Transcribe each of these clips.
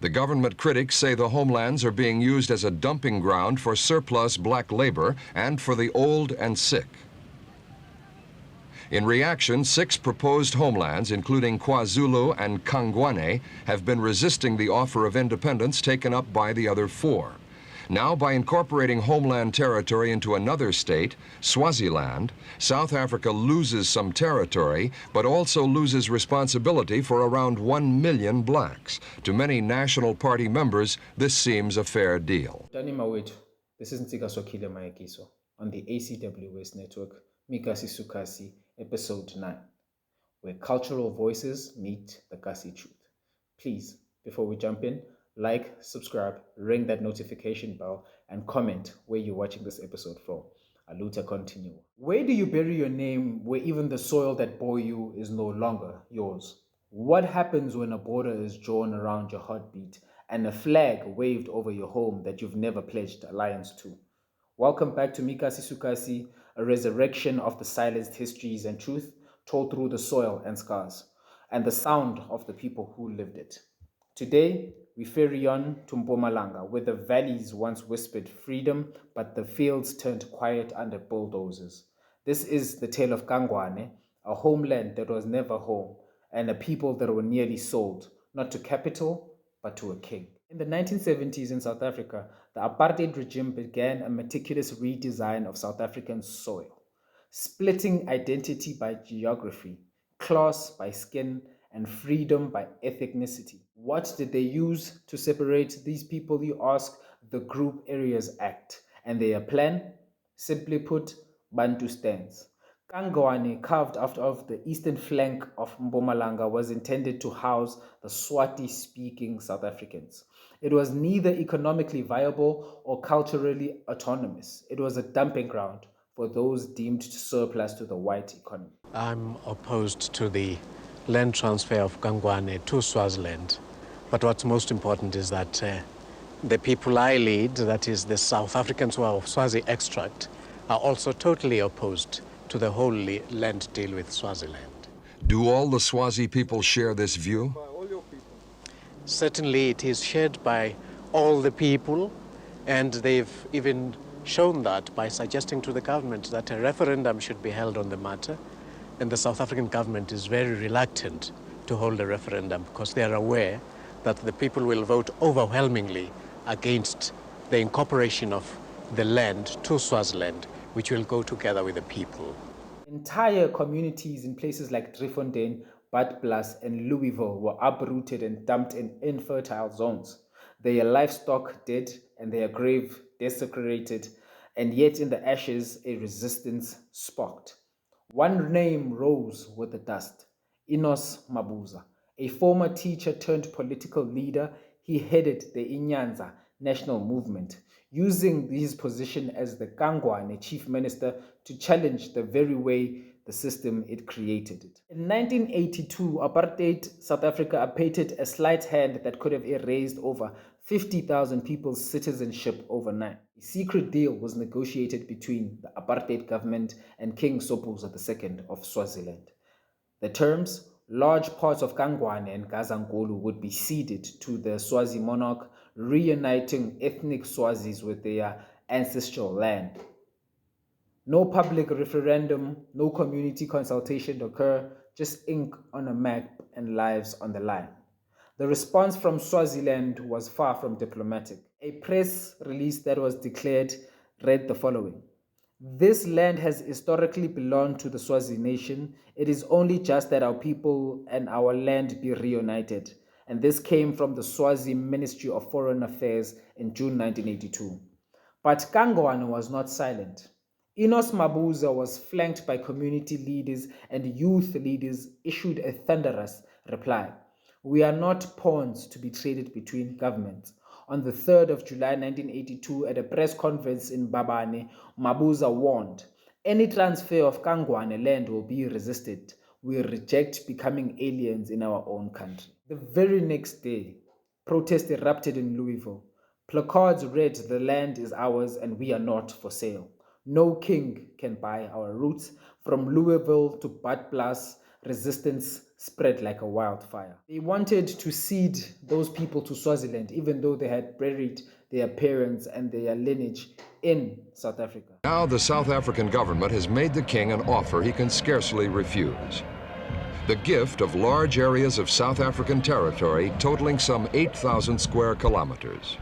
The government critics say the homelands are being used as a dumping ground for surplus black labor and for the old and sick. In reaction, 6 proposed homelands, including KwaZulu and KaNgwane, have been resisting the offer of independence taken up by the other 4. Now, by incorporating homeland territory into another state, Swaziland, South Africa loses some territory, but also loses responsibility for around 1 million blacks. To many National Party members, this seems a fair deal. This is Mii Kasi on the ACWS network, Mii Kasi Su Kasii, episode 9, where cultural voices meet the Kasi truth. Please, before we jump in, like, subscribe, ring that notification bell, and comment where you're watching this episode from. Aluta continue. Where do you bury your name where even the soil that bore you is no longer yours? What happens when a border is drawn around your heartbeat and a flag waved over your home that you've never pledged allegiance to? Welcome back to Mii Kasi Su Kasii, a resurrection of the silenced histories and truth told through the soil and scars, and the sound of the people who lived it. Today, we ferry on to Mpumalanga, where the valleys once whispered freedom, but the fields turned quiet under bulldozers. This is the tale of KaNgwane, a homeland that was never home, and a people that were nearly sold, not to capital, but to a king. In the 1970s in South Africa, the apartheid regime began a meticulous redesign of South African soil, splitting identity by geography, class by skin, and freedom by ethnicity. What did they use to separate these people, you ask? The Group Areas Act. And their plan? Simply put, Bantustans. KaNgwane, carved out of the eastern flank of Mpumalanga, was intended to house the Swati-speaking South Africans. It was neither economically viable or culturally autonomous. It was a dumping ground for those deemed surplus to the white economy. I'm opposed to the land transfer of KaNgwane to Swaziland. But what's most important is that the people I lead, that is the South Africans who are of Swazi extract, are also totally opposed to the whole land deal with Swaziland. Do all the Swazi people share this view? Certainly it is shared by all the people, and they've even shown that by suggesting to the government that a referendum should be held on the matter. And the South African government is very reluctant to hold a referendum because they are aware that the people will vote overwhelmingly against the incorporation of the land to Swaziland, which will go together with the people. Entire communities in places like Driefontein, Bantustans, and Louisville were uprooted and dumped in infertile zones. Their livestock dead and their grave desecrated, and yet in the ashes a resistance sparked. One name rose with the dust: Enos Mabuza, a former teacher turned political leader. He headed the Inyanza National Movement, using his position as the KaNgwane chief minister to challenge the very way the system it created it. In 1982, apartheid South Africa abated a slight hand that could have erased over 50,000 people's citizenship overnight. A secret deal was negotiated between the apartheid government and King Sobhuza II of Swaziland. The terms: large parts of KaNgwane and Gazankulu would be ceded to the Swazi monarch, reuniting ethnic Swazis with their ancestral land. No public referendum, no community consultation occur, just ink on a map and lives on the line. The response from Swaziland was far from diplomatic. A press release that was declared read the following: "This land has historically belonged to the Swazi nation. It is only just that our people and our land be reunited." And this came from the Swazi Ministry of Foreign Affairs in June 1982. But KaNgwane was not silent. Enos Mabuza was flanked by community leaders, and youth leaders issued a thunderous reply: "We are not pawns to be traded between governments." On the 3rd of July 1982, at a press conference in Babane, Mabuza warned, "Any transfer of KaNgwane land will be resisted. We reject becoming aliens in our own country." The very next day, protests erupted in Louisville. Placards read, "The land is ours and we are not for sale. No king can buy our roots." From Louisville to Bantustans, resistance spread like a wildfire. They wanted to cede those people to Swaziland, even though they had buried their parents and their lineage in South Africa. Now the South African government has made the king an offer he can scarcely refuse. The gift of large areas of South African territory totaling some 8,000 square kilometers.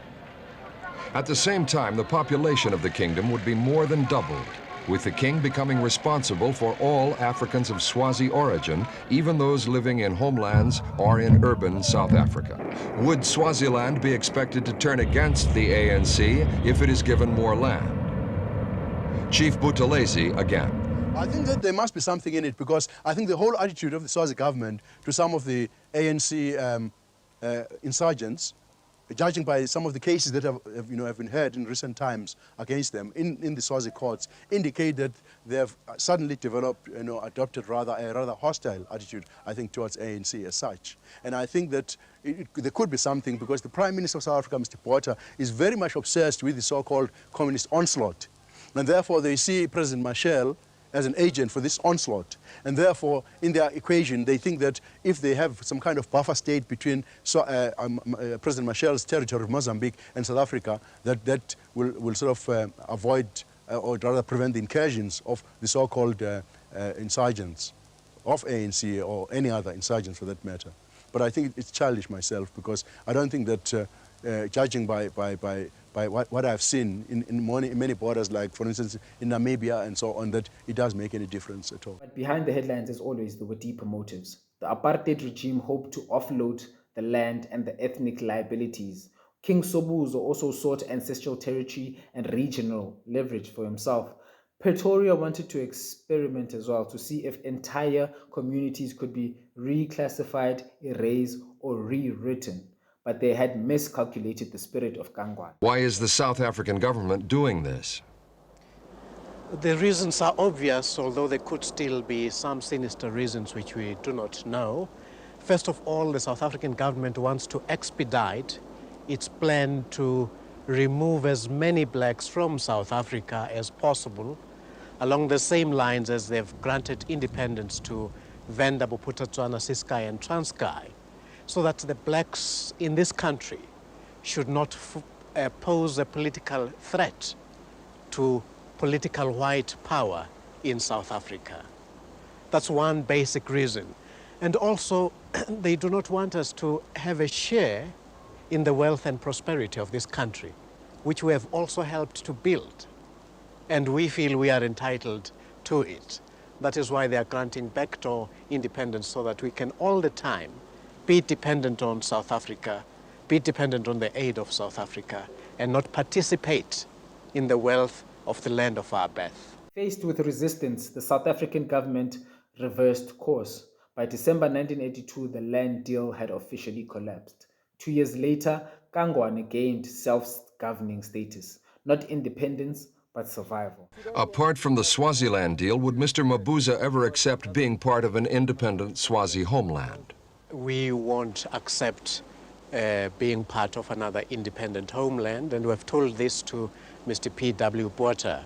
At the same time, the population of the kingdom would be more than doubled, with the king becoming responsible for all Africans of Swazi origin, even those living in homelands or in urban South Africa. Would Swaziland be expected to turn against the ANC if it is given more land? Chief Buthelezi again. I think that there must be something in it, because I think the whole attitude of the Swazi government to some of the ANC insurgents, judging by some of the cases that have been heard in recent times against them in the Swazi courts, indicate that they have suddenly developed, adopted a rather hostile attitude, I think, towards ANC as such. And I think that there could be something, because the Prime Minister of South Africa, Mr. Botha, is very much obsessed with the so-called communist onslaught. And therefore, they see President Machel as an agent for this onslaught. And therefore, in their equation, they think that if they have some kind of buffer state between President Machel's territory of Mozambique and South Africa, that will sort of avoid, or rather prevent the incursions of the so-called insurgents of ANC or any other insurgents for that matter. But I think it's childish myself, because I don't think that judging by what I've seen in many borders, like for instance in Namibia and so on, that it does make any difference at all. But behind the headlines, as always, there were deeper motives. The apartheid regime hoped to offload the land and the ethnic liabilities. King Sobhuza also sought ancestral territory and regional leverage for himself. Pretoria wanted to experiment as well to see if entire communities could be reclassified, erased, or rewritten. But they had miscalculated the spirit of KaNgwane. Why is the South African government doing this? The reasons are obvious, although there could still be some sinister reasons which we do not know. First of all, the South African government wants to expedite its plan to remove as many blacks from South Africa as possible, along the same lines as they've granted independence to Venda, Bophuthatswana, Ciskei, and Transkei, so that the blacks in this country should not pose a political threat to political white power in South Africa. That's one basic reason. And also, they do not want us to have a share in the wealth and prosperity of this country, which we have also helped to build. And we feel we are entitled to it. That is why they are granting backdoor independence, so that we can all the time be dependent on South Africa, be dependent on the aid of South Africa, and not participate in the wealth of the land of our birth. Faced with resistance, the South African government reversed course. By December 1982, the Land Deal had officially collapsed. 2 years later, KaNgwane gained self-governing status, not independence, but survival. Apart from the Swaziland deal, would Mr. Mabuza ever accept being part of an independent Swazi homeland? We won't accept being part of another independent homeland, and we've told this to Mr. P.W. Botha.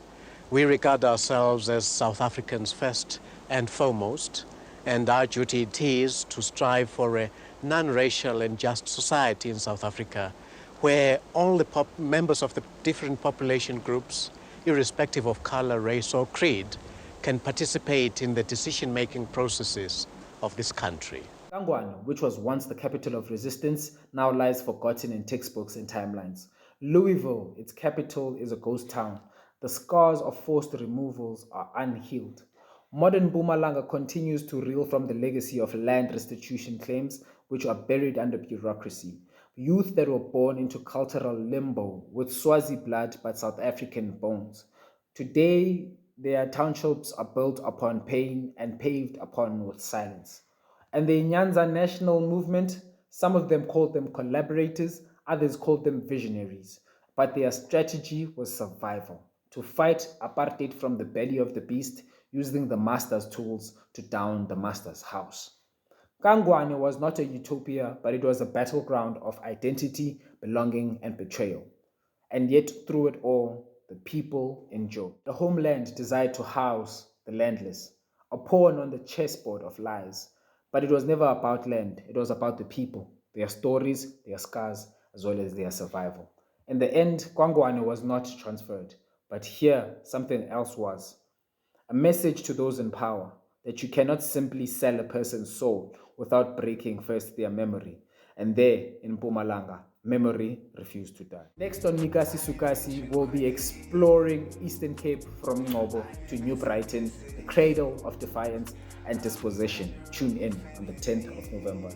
We regard ourselves as South Africans first and foremost, and our duty it is to strive for a non-racial and just society in South Africa, where all the members of the different population groups, irrespective of color, race, or creed, can participate in the decision-making processes of this country. KaNgwane, which was once the capital of resistance, now lies forgotten in textbooks and timelines. Louisville, its capital, is a ghost town. The scars of forced removals are unhealed. Modern Mpumalanga continues to reel from the legacy of land restitution claims, which are buried under bureaucracy. Youth that were born into cultural limbo with Swazi blood but South African bones. Today, their townships are built upon pain and paved upon with silence. And the Nyanza National Movement, some of them called them collaborators, others called them visionaries. But their strategy was survival, to fight apartheid from the belly of the beast, using the master's tools to down the master's house. KaNgwane was not a utopia, but it was a battleground of identity, belonging, and betrayal. And yet, through it all, the people endured. The homeland desired to house the landless, a pawn on the chessboard of lies. But it was never about land. It was about the people, their stories, their scars, as well as their survival. In the end, KaNgwane was not transferred, but here something else was. A message to those in power that you cannot simply sell a person's soul without breaking first their memory. And there, in Mpumalanga, memory refused to die. Next on Mii Kasi Su Kasii, we'll be exploring Eastern Cape from Ngobo to New Brighton, the cradle of defiance and dispossession. Tune in on the 10th of November.